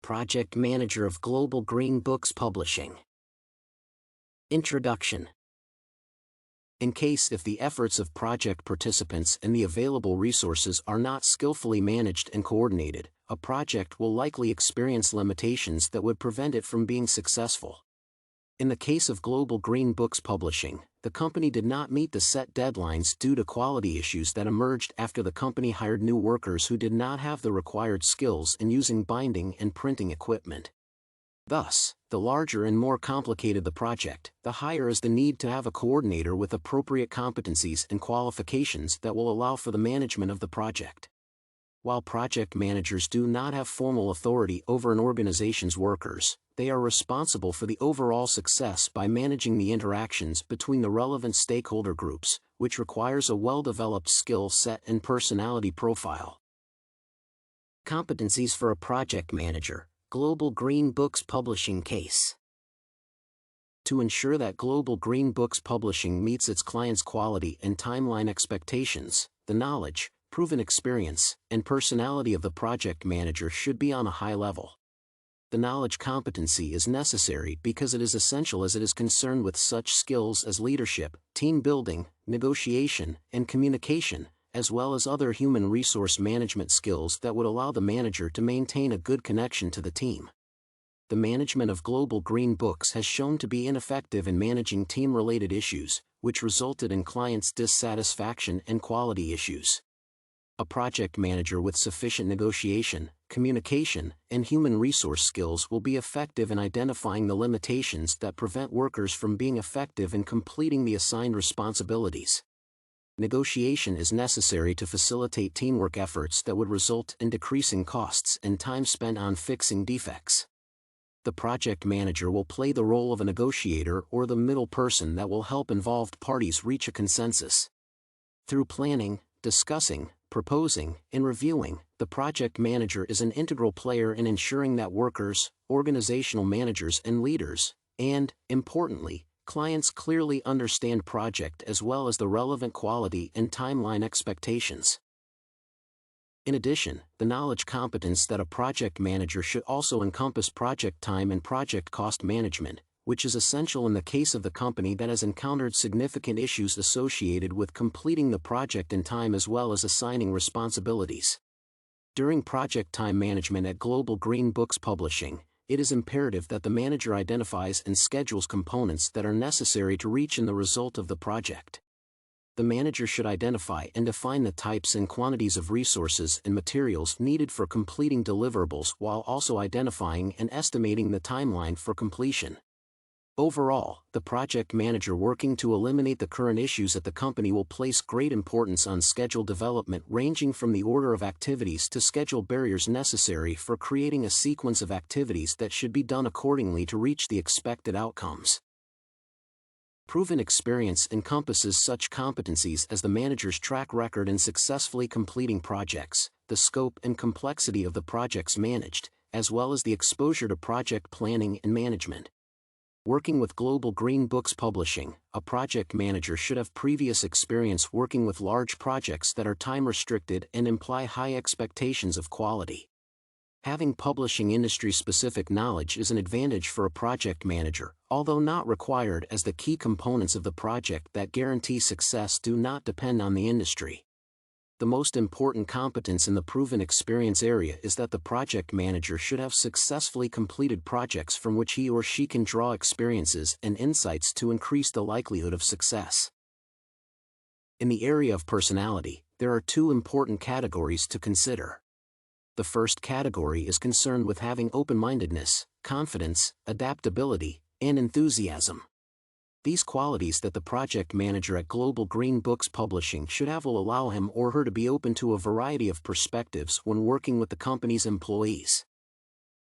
Project Manager of Global Green Books Publishing. Introduction. In case if the efforts of project participants and the available resources are not skillfully managed and coordinated, a project will likely experience limitations that would prevent it from being successful. In the case of Global Green Books Publishing, the company did not meet the set deadlines due to quality issues that emerged after the company hired new workers who did not have the required skills in using binding and printing equipment. Thus, the larger and more complicated the project, the higher is the need to have a coordinator with appropriate competencies and qualifications that will allow for the management of the project. While project managers do not have formal authority over an organization's workers, they are responsible for the overall success by managing the interactions between the relevant stakeholder groups, which requires a well-developed skill set and personality profile. Competencies for a project manager. Global Green Books Publishing case. To ensure that Global Green Books Publishing meets its clients' quality and timeline expectations, the knowledge, proven experience, and personality of the project manager should be on a high level. The knowledge competency is necessary because it is essential as it is concerned with such skills as leadership, team building, negotiation, and communication, as well as other human resource management skills that would allow the manager to maintain a good connection to the team. The management of Global Green Books has shown to be ineffective in managing team-related issues, which resulted in clients' dissatisfaction and quality issues. A project manager with sufficient negotiation, communication, and human resource skills will be effective in identifying the limitations that prevent workers from being effective in completing the assigned responsibilities. Negotiation is necessary to facilitate teamwork efforts that would result in decreasing costs and time spent on fixing defects. The project manager will play the role of a negotiator or the middle person that will help involved parties reach a consensus. Through planning, discussing, proposing, and reviewing, the project manager is an integral player in ensuring that workers, organizational managers and leaders, and, importantly, clients clearly understand project as well as the relevant quality and timeline expectations. In addition, the knowledge competence that a project manager should also encompass project time and project cost management, which is essential in the case of the company that has encountered significant issues associated with completing the project in time as well as assigning responsibilities. During project time management at Global Green Books Publishing, it is imperative that the manager identifies and schedules components that are necessary to reach in the result of the project. The manager should identify and define the types and quantities of resources and materials needed for completing deliverables while also identifying and estimating the timeline for completion. Overall, the project manager working to eliminate the current issues at the company will place great importance on schedule development ranging from the order of activities to schedule barriers necessary for creating a sequence of activities that should be done accordingly to reach the expected outcomes. Proven experience encompasses such competencies as the manager's track record in successfully completing projects, the scope and complexity of the projects managed, as well as the exposure to project planning and management. Working with Global Green Books Publishing, a project manager should have previous experience working with large projects that are time-restricted and imply high expectations of quality. Having publishing industry-specific knowledge is an advantage for a project manager, although not required, as the key components of the project that guarantee success do not depend on the industry. The most important competence in the proven experience area is that the project manager should have successfully completed projects from which he or she can draw experiences and insights to increase the likelihood of success. In the area of personality, there are two important categories to consider. The first category is concerned with having open-mindedness, confidence, adaptability, and enthusiasm. These qualities that the project manager at Global Green Books Publishing should have will allow him or her to be open to a variety of perspectives when working with the company's employees.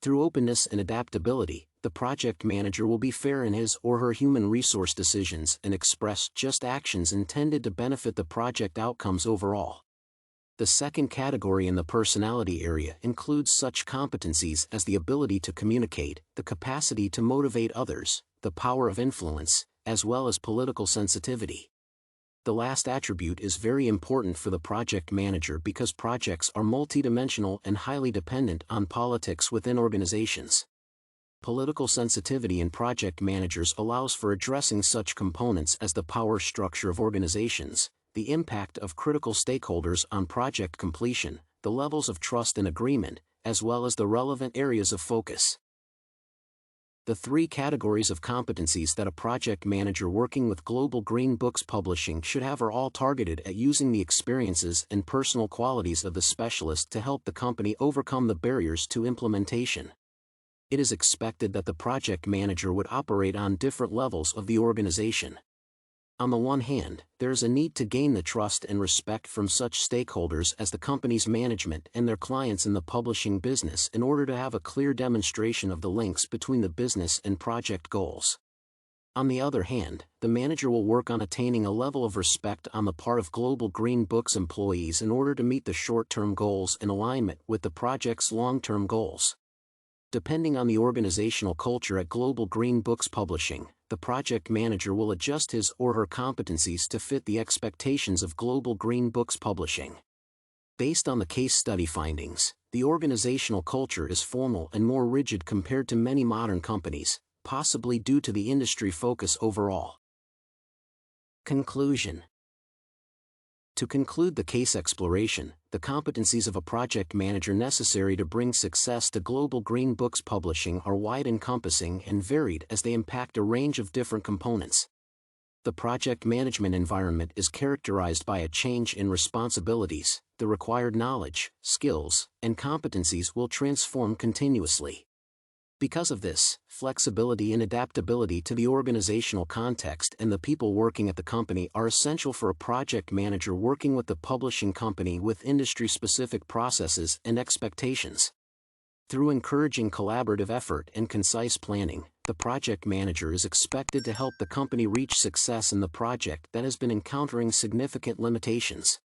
Through openness and adaptability, the project manager will be fair in his or her human resource decisions and express just actions intended to benefit the project outcomes overall. The second category in the personality area includes such competencies as the ability to communicate, the capacity to motivate others, the power of influence, as well as political sensitivity. The last attribute is very important for the project manager because projects are multidimensional and highly dependent on politics within organizations. Political sensitivity in project managers allows for addressing such components as the power structure of organizations, the impact of critical stakeholders on project completion, the levels of trust and agreement, as well as the relevant areas of focus. The three categories of competencies that a project manager working with Global Green Books Publishing should have are all targeted at using the experiences and personal qualities of the specialist to help the company overcome the barriers to implementation. It is expected that the project manager would operate on different levels of the organization. On the one hand, there is a need to gain the trust and respect from such stakeholders as the company's management and their clients in the publishing business in order to have a clear demonstration of the links between the business and project goals. On the other hand, the manager will work on attaining a level of respect on the part of Global Green Books employees in order to meet the short-term goals in alignment with the project's long-term goals. Depending on the organizational culture at Global Green Books Publishing, the project manager will adjust his or her competencies to fit the expectations of Global Green Books Publishing. Based on the case study findings, the organizational culture is formal and more rigid compared to many modern companies, possibly due to the industry focus overall. Conclusion. To conclude the case exploration, the competencies of a project manager necessary to bring success to Global Green Books Publishing are wide-encompassing and varied as they impact a range of different components. The project management environment is characterized by a change in responsibilities. The required knowledge, skills, and competencies will transform continuously. Because of this, flexibility and adaptability to the organizational context and the people working at the company are essential for a project manager working with the publishing company with industry-specific processes and expectations. Through encouraging collaborative effort and concise planning, the project manager is expected to help the company reach success in the project that has been encountering significant limitations.